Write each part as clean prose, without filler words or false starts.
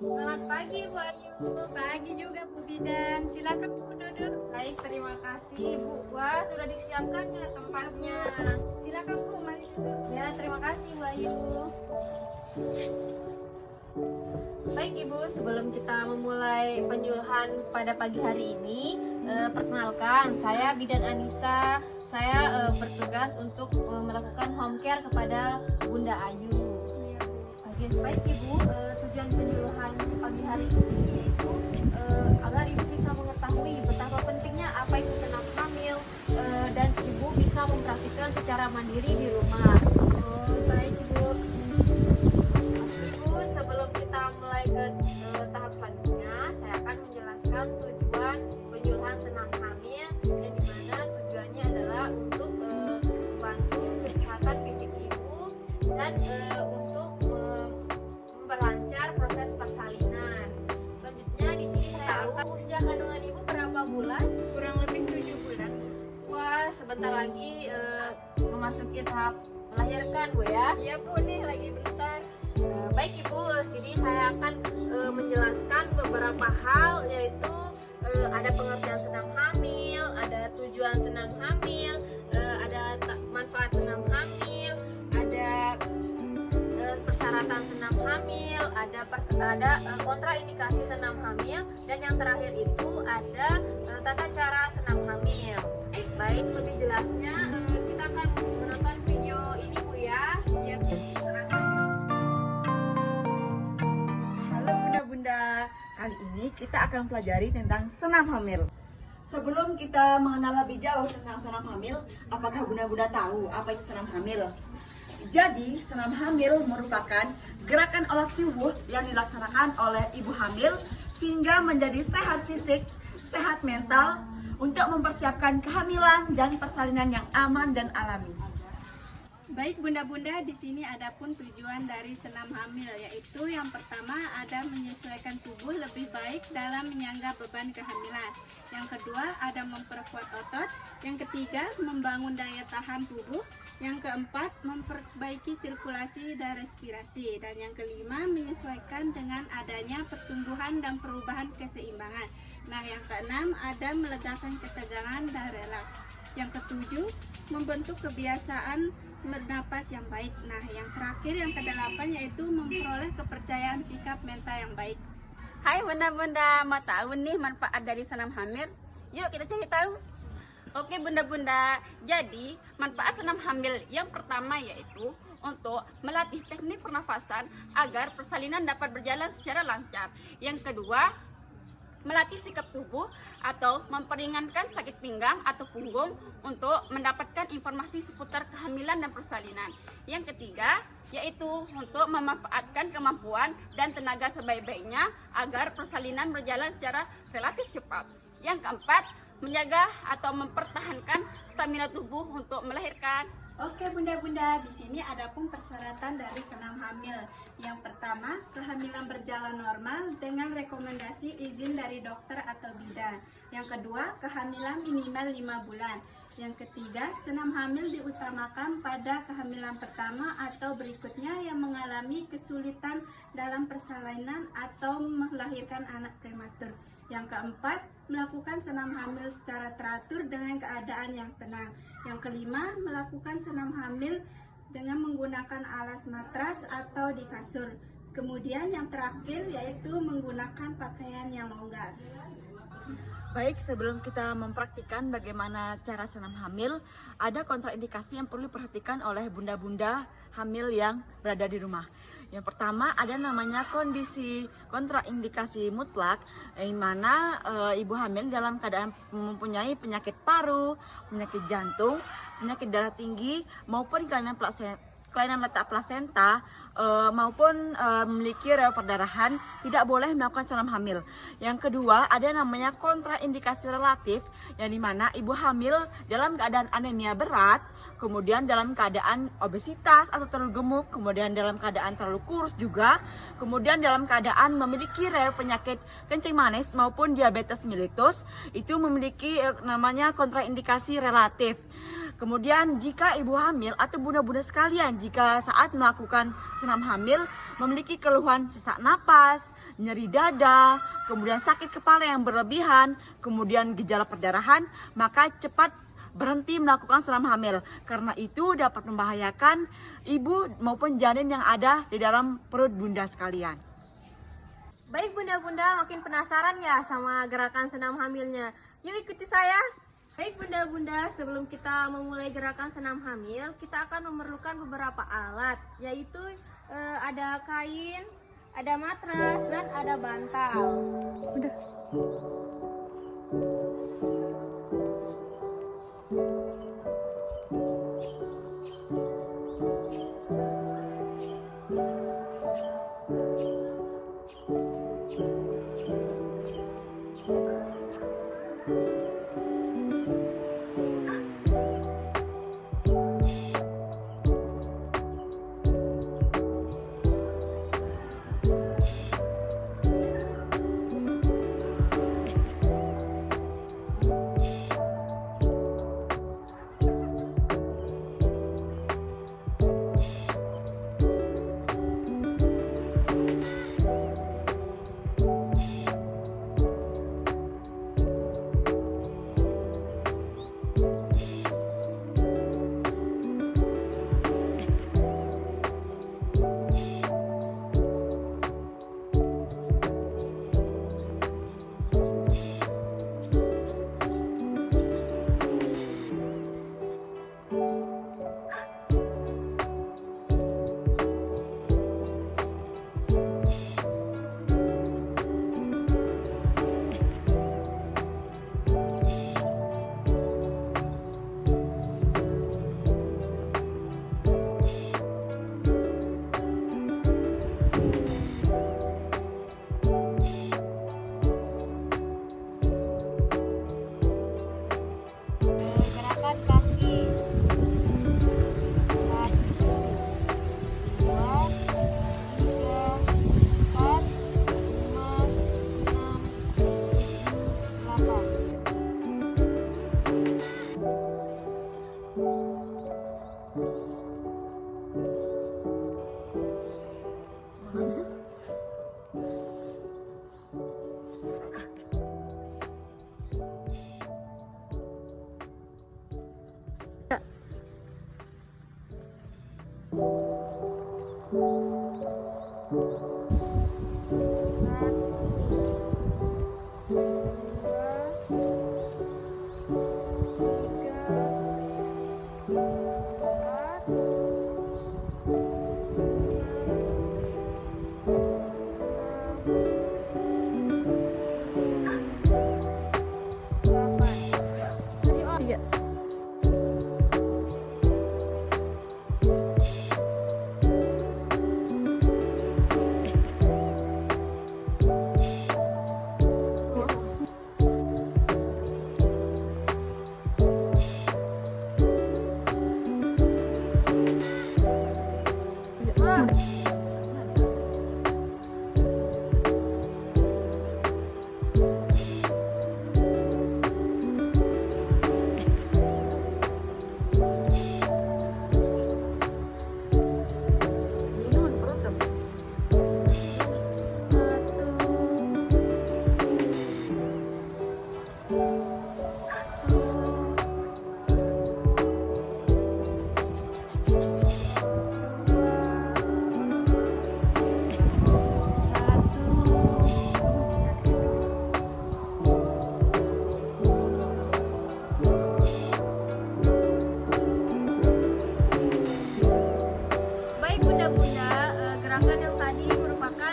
Selamat pagi Bu Ayu. Pagi juga Bu Bidan. Silakan Bu duduk. Baik, terima kasih Bu. Wah, sudah disiapkan ya tempatnya. Silakan Bu, mari duduk. Ya, terima kasih Bu Ayu. Baik Ibu, sebelum kita memulai penyuluhan pada pagi hari ini, perkenalkan saya Bidan Anissa. Saya bertugas untuk melakukan home care kepada Bunda Ayu. Baik Ibu, tujuan penyuluhan pagi hari ini yaitu agar Ibu bisa mengetahui betapa pentingnya apa itu senam hamil dan Ibu bisa mempraktikkan secara mandiri di rumah. Baik Ibu. Ibu, sebelum kita mulai ke tahap selanjutnya, saya akan menjelaskan tujuan penyuluhan senam hamil, yang dimana tujuannya adalah untuk membantu kesehatan fisik Ibu dan untuk memperlancar proses persalinan. Selanjutnya di sini saya tahu usia kandungan Ibu berapa bulan? Kurang lebih 7 bulan. Wah, sebentar lagi memasuki tahap melahirkan Bu ya? Iya Bu, nih lagi bentar. Baik Ibu, sini saya akan menjelaskan beberapa hal, yaitu ada pengertian senam hamil, ada tujuan senam hamil, ada manfaat senam hamil, ada persyaratan senam hamil, ada kontraindikasi senam hamil, dan yang terakhir itu ada tata cara senam hamil. Baik, lebih jelasnya kita akan menonton video ini Bu ya. Iya Bu, silakan. Halo bunda-bunda, kali ini kita akan pelajari tentang senam hamil. Sebelum kita mengenal lebih jauh tentang senam hamil, apakah bunda-bunda tahu apa itu senam hamil? Jadi, senam hamil merupakan gerakan olah tubuh yang dilaksanakan oleh ibu hamil sehingga menjadi sehat fisik, sehat mental untuk mempersiapkan kehamilan dan persalinan yang aman dan alami. Baik bunda-bunda, di sini ada pun tujuan dari senam hamil, yaitu yang pertama ada menyesuaikan tubuh lebih baik dalam menyangga beban kehamilan. Yang kedua ada memperkuat otot. Yang ketiga membangun daya tahan tubuh. Yang keempat memperbaiki sirkulasi dan respirasi. Dan yang kelima menyesuaikan dengan adanya pertumbuhan dan perubahan keseimbangan. Nah, yang keenam ada melegakan ketegangan dan relaks. Yang ketujuh membentuk kebiasaan bernapas yang baik. Nah, yang terakhir yang kedelapan yaitu memperoleh kepercayaan sikap mental yang baik. Hai bunda-bunda, mau tahu nih manfaat dari senam hamil? Yuk kita cari tahu. Oke bunda-bunda, jadi manfaat senam hamil yang pertama yaitu untuk melatih teknik pernafasan agar persalinan dapat berjalan secara lancar. Yang kedua, melatih sikap tubuh atau memperingankan sakit pinggang atau punggung untuk mendapatkan informasi seputar kehamilan dan persalinan. Yang ketiga, yaitu untuk memanfaatkan kemampuan dan tenaga sebaik-baiknya agar persalinan berjalan secara relatif cepat. Yang keempat, menjaga atau mempertahankan stamina tubuh untuk melahirkan. Oke bunda-bunda, di sini ada pun persyaratan dari senam hamil. Yang pertama, kehamilan berjalan normal dengan rekomendasi izin dari dokter atau bidan. Yang kedua, kehamilan minimal 5 bulan. Yang ketiga, senam hamil diutamakan pada kehamilan pertama atau berikutnya yang mengalami kesulitan dalam persalinan atau melahirkan anak prematur. Yang keempat, melakukan senam hamil secara teratur dengan keadaan yang tenang. Yang kelima, melakukan senam hamil dengan menggunakan alas matras atau di kasur. Kemudian yang terakhir yaitu menggunakan pakaian yang longgar. Baik, sebelum kita mempraktikkan bagaimana cara senam hamil, ada kontraindikasi yang perlu diperhatikan oleh bunda-bunda hamil yang berada di rumah. Yang pertama ada namanya kondisi kontraindikasi mutlak, yang mana ibu hamil dalam keadaan mempunyai penyakit paru, penyakit jantung, penyakit darah tinggi, maupun kelainan letak plasenta maupun memiliki rewel perdarahan tidak boleh melakukan senam hamil. Yang kedua ada namanya kontraindikasi relatif, yang dimana ibu hamil dalam keadaan anemia berat, kemudian dalam keadaan obesitas atau terlalu gemuk, kemudian dalam keadaan terlalu kurus juga, kemudian dalam keadaan memiliki rewel penyakit kencing manis maupun diabetes mellitus, itu memiliki namanya kontraindikasi relatif. Kemudian jika ibu hamil atau bunda-bunda sekalian jika saat melakukan senam hamil memiliki keluhan sesak napas, nyeri dada, kemudian sakit kepala yang berlebihan, kemudian gejala perdarahan, maka cepat berhenti melakukan senam hamil. Karena itu dapat membahayakan ibu maupun janin yang ada di dalam perut bunda sekalian. Baik bunda-bunda, makin penasaran ya sama gerakan senam hamilnya. Yuk ikuti saya. Baik bunda-bunda, sebelum kita memulai gerakan senam hamil, kita akan memerlukan beberapa alat, yaitu ada kain, ada matras, dan ada bantal. Udah.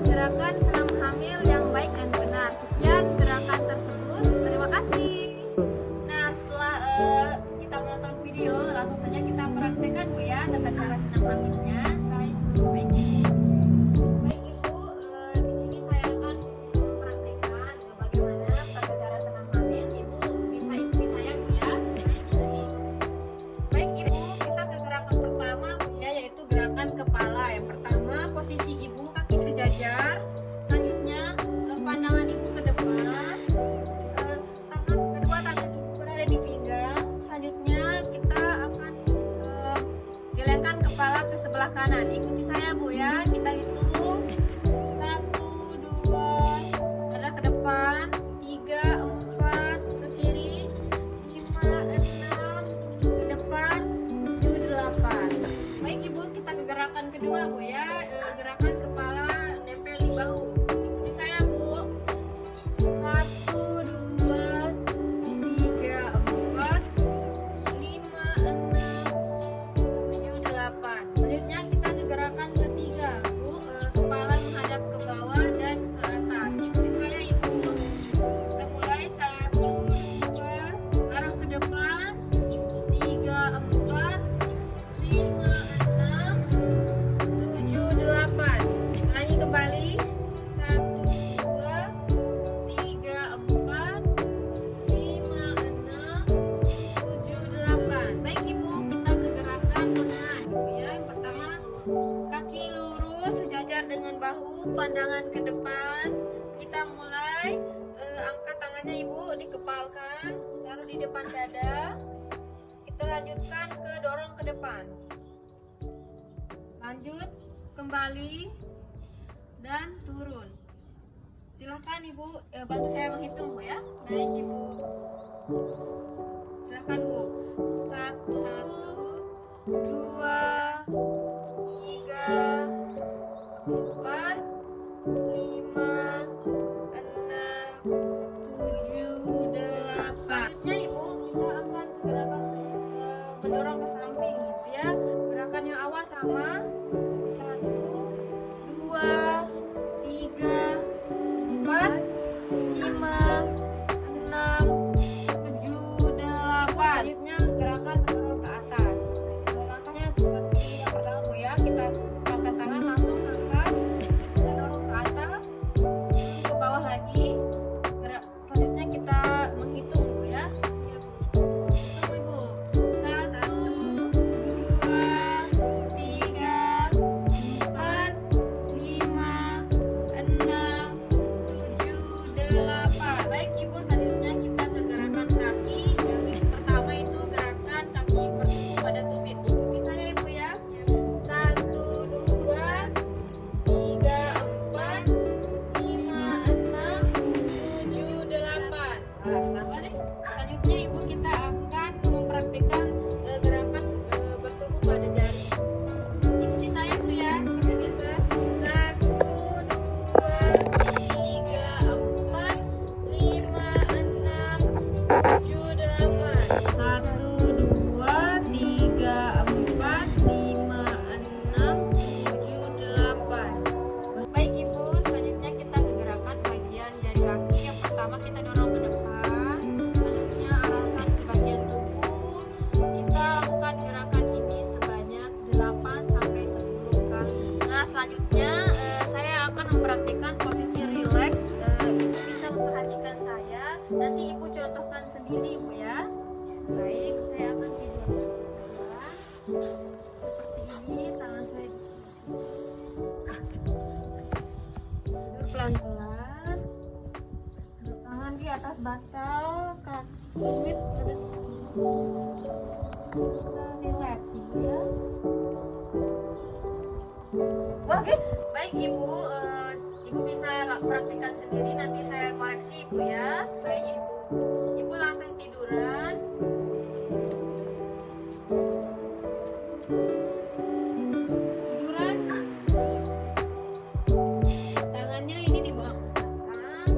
gerakan senam hamil yang baik dan benar. Sekian gerakan tersebut. Terima kasih. Nah, setelah kita menonton video, langsung saja kita praktekkan Bu ya tata cara senam hamilnya. Baik Ibu. Baik Ibu, di sini saya akan mempraktekkan bagaimana tata cara senam hamil. Ibu bisa ikuti saya Bu ya. Baik Ibu, kita ke gerakan pertama Bu ya, yaitu gerakan kepala. Yang pertama, posisi Ibu kaki sejajar sebelah kanan. Ikuti saya Bu ya. Kita hitung 1, 2, gerak ke depan, 3, 4 ke kiri, 5, 6 ke depan, 7, 8. Baik Ibu, kita ke gerakan kedua Bu ya. Gerakan kepala nempel di bahu. Ikuti saya Bu. 1, 2, 3, 4, 5, 6, 7, 8. Selanjutnya kita ke gerakan ketiga Bu. Kepala menghadap ke bawah dan ke atas. Ikuti saya Ibu. Kita mulai 1, 2, arah ke depan, 3, 4, 5, 6, 7, 8. Ulangi kembali. 1, 2, 3, 4, 5, 6, 7, 8. Baik Ibu, kita ke gerakan lengan ya. Yang pertama, kaki lurus sejajar dengan bahu, pandangan ke depan. Kita mulai angkat tangannya Ibu, dikepalkan, taruh di depan dada. Kita lanjutkan ke dorong ke depan. Lanjut kembali dan turun. Silahkan Ibu bantu saya menghitung Bu ya. Baik Ibu. Silahkan Bu. 1, 2, 3, 4, 5, 6, 7, 8. Selanjutnya Ibu, kita akan gerakan mendorong ke samping gitu ya. Gerakan yang awal sama. 1, 2, 3, 4, 5, 6, 7, 8. Selanjutnya gerakan mendorong ke atas. Langkahnya seperti yang pertama Bu ya. Kita angkat tangan langsung angkat, kita dorong ke atas, ke bawah lagi. Selanjutnya kita menghitung Bu ya. Hitung Ibu. 1, 2, 3, 4, 5, 6, 7, 8. Baik Ibu, selanjutnya kita ke gerakan kaki. Yang pertama itu gerakan kaki bertumpu pada tumit. Ikuti saya Ibu ya. 1, 2, 3, 4, 5, 6, 7, 8. Selanjutnya Ibu, kita akan mempraktikkan gerakan bertumpu pada jari. Ikuti saya Bu ya, seperti biasa. 1, 2, 3, 4, 5, 6, 7, 8. 1, 2, 3, 4, 5, 6, 7, 8. Baik Ibu, selanjutnya kita ke gerakan bagian jari kaki. Yang pertama kita dorong ke depan, selanjutnya arahkan ke bagian tubuh. Kita lakukan gerakan ini sebanyak 8 sampai 10 kali. Nah, selanjutnya saya akan mempraktikkan posisi relax. Ibu bisa memperhatikan saya. Nanti Ibu contohkan sendiri Ibu ya. Baik, saya akan tidurkan seperti ini, tangan saya di sini. Tidur pelan-pelan. Tangan di atas bantal, kaki relax ya. Bagus. Baik Ibu, Ibu bisa praktikkan sendiri. Nanti saya koreksi Ibu ya. Baik. Ibu langsung tiduran. Tiduran. Tangannya ini di bawah belakang.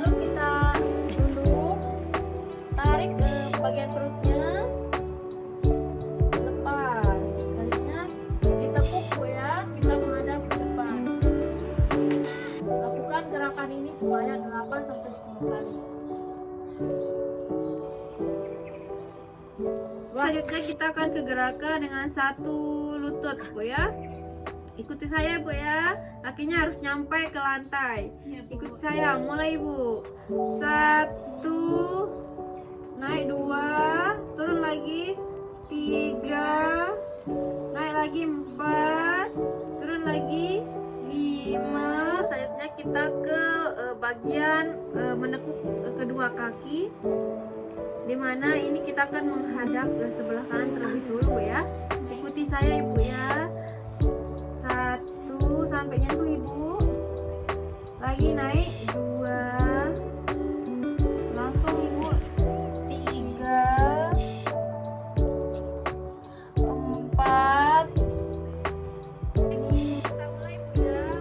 sebelum kita tunduk, tarik ke bagian perutnya, lepas. Selanjutnya ditekuk Bu ya, kita menghadap ke depan. Lakukan gerakan ini sebanyak 8 sampai 10 kali. Selanjutnya kita akan ke gerakan dengan satu lutut Bu ya. Ikuti saya Bu ya, kakinya harus nyampe ke lantai. Ikuti saya, mulai Bu. 1, naik 2, turun lagi 3, naik lagi 4, turun lagi 5. Selanjutnya kita ke bagian menekuk kedua kaki, dimana ini kita akan menghadap ke sebelah kanan terlebih dulu Bu ya. Ikuti saya Ibu ya. 1 sampai nyentuh Ibu, lagi naik 2, langsung Ibu 3, 4. Kita mulai Bu ya.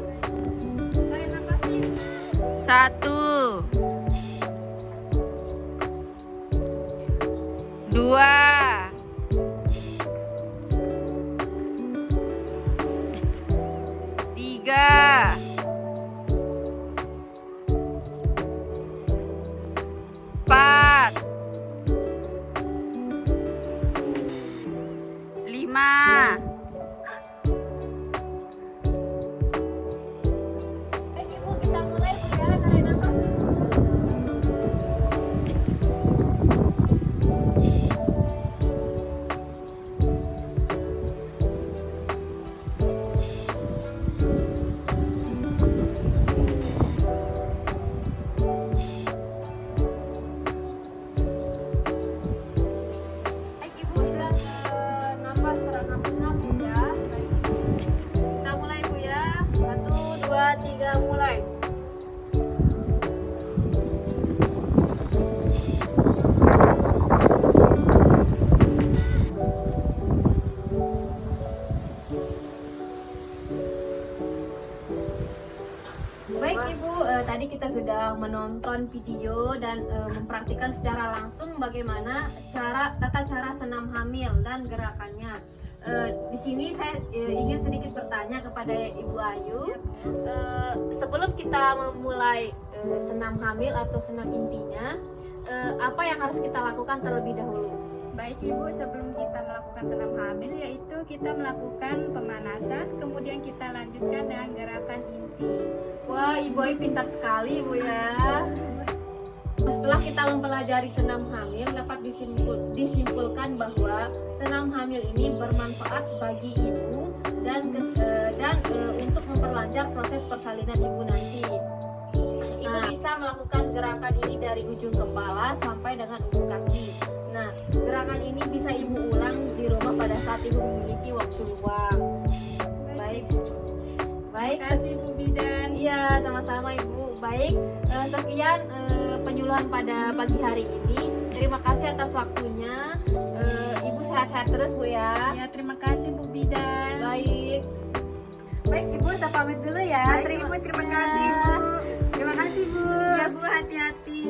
Tarik nafas Ibu. 1, 2, 3, 4, 5. Ibu, kita mulai Bu ya. Tarik nafas dulu. Baik Ibu, bisa nafas terang Bu ya. Baik. Kita mulai Bu ya. 1, 2, 3, mulai. Baik Ibu, tadi kita sudah menonton video dan mempraktikkan secara langsung bagaimana tata cara senam hamil dan gerakannya. Di sini saya ingin sedikit bertanya kepada Ibu Ayu. Sebelum kita memulai senam hamil atau senam intinya, apa yang harus kita lakukan terlebih dahulu? Baik Ibu, sebelum kita melakukan senam hamil yaitu kita melakukan pemanasan, kemudian kita lanjutkan dengan gerakan inti. Wah, Ibu Ayu pintar sekali Bu ya. Setelah kita mempelajari senam hamil, dapat disimpulkan bahwa senam hamil ini bermanfaat bagi ibu dan untuk memperlancar proses persalinan ibu nanti. Ibu bisa melakukan gerakan ini dari ujung kepala sampai dengan ujung kaki. Nah, gerakan ini bisa ibu ulang di rumah pada saat ibu memiliki waktu luang. Baik. Terima kasih Bu Bidan. Iya, sama-sama Ibu. Baik, sekian penyuluhan pada pagi hari ini. Terima kasih atas waktunya. Ibu sehat-sehat terus Bu ya. Ya, terima kasih Bu Bidan. Baik. Baik Ibu, saya pamit dulu ya. Baik, Ibu, terima kasih Ibu. Terima kasih Bu. Ya Bu, hati-hati.